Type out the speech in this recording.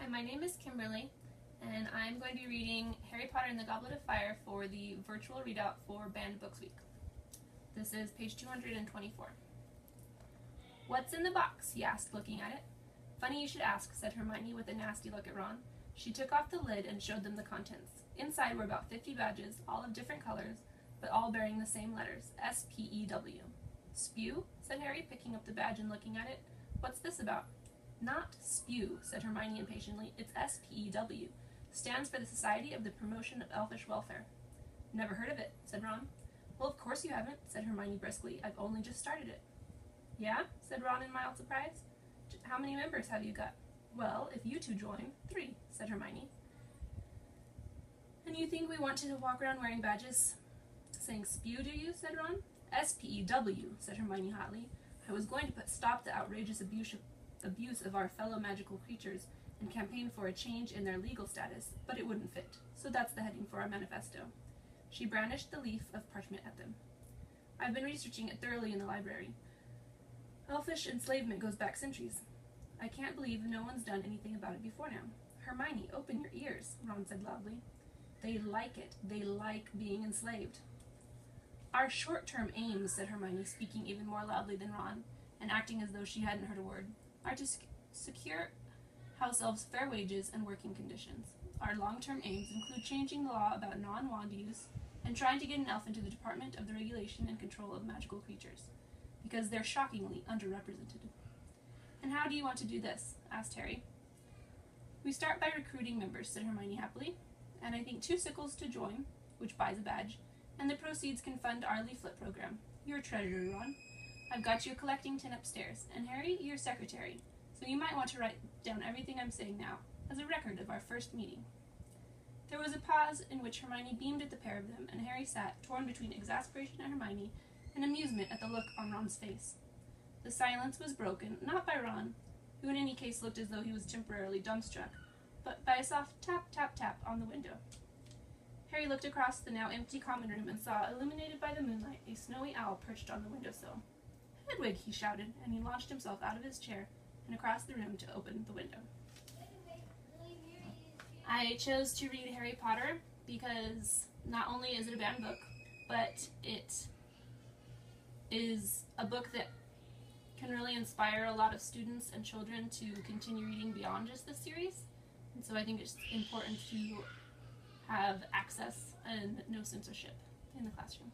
Hi, my name is Kimberly, and I'm going to be reading Harry Potter and the Goblet of Fire for the virtual readout for Banned Books Week. This is page 224. "What's in the box?" he asked, looking at it. "Funny you should ask," said Hermione with a nasty look at Ron. She took off the lid and showed them the contents. Inside were about 50 badges, all of different colors, but all bearing the same letters, S-P-E-W. "Spew?" said Harry, picking up the badge and looking at it. "What's this about?" "Not spew," said Hermione impatiently. "It's S-P-E-W. Stands for the Society of the Promotion of Elfish Welfare." "Never heard of it," said Ron. "Well, of course you haven't," said Hermione briskly. "I've only just started it." "Yeah?" said Ron in mild surprise. "How many members have you got?" "Well, if you two join, 3, said Hermione. "And you think we want to walk around wearing badges saying spew, do you?" said Ron. "S-P-E-W, said Hermione hotly. "I was going to put stop the outrageous abuse of our fellow magical creatures and campaign for a change in their legal status, but it wouldn't fit, so that's the heading for our manifesto." She brandished the leaf of parchment at them. "I've been researching it thoroughly in the library. Elfish enslavement goes back centuries. I can't believe no one's done anything about it before now." "Hermione, open your ears," Ron said loudly. "They like it. They like being enslaved." "Our short-term aims," said Hermione, speaking even more loudly than Ron, and acting as though she hadn't heard a word, "are to secure house elves fair wages and working conditions. Our long-term aims include changing the law about non-wand use and trying to get an elf into the Department of the Regulation and Control of Magical Creatures, because they're shockingly underrepresented." "And how do you want to do this?" asked Harry. "We start by recruiting members," said Hermione happily, "and I think 2 sickles to join, which buys a badge, and the proceeds can fund our leaflet program. You're treasurer, Ron. I've got you a collecting tin upstairs, and Harry, you're secretary, so you might want to write down everything I'm saying now, as a record of our first meeting." There was a pause in which Hermione beamed at the pair of them, and Harry sat, torn between exasperation at Hermione and amusement at the look on Ron's face. The silence was broken, not by Ron, who in any case looked as though he was temporarily dumbstruck, but by a soft tap, tap, tap on the window. Harry looked across the now empty common room and saw, illuminated by the moonlight, a snowy owl perched on the windowsill. "Hedwig!" he shouted, and he launched himself out of his chair and across the room to open the window. I chose to read Harry Potter because not only is it a banned book, but it is a book that can really inspire a lot of students and children to continue reading beyond just this series. And so I think it's important to have access and no censorship in the classroom.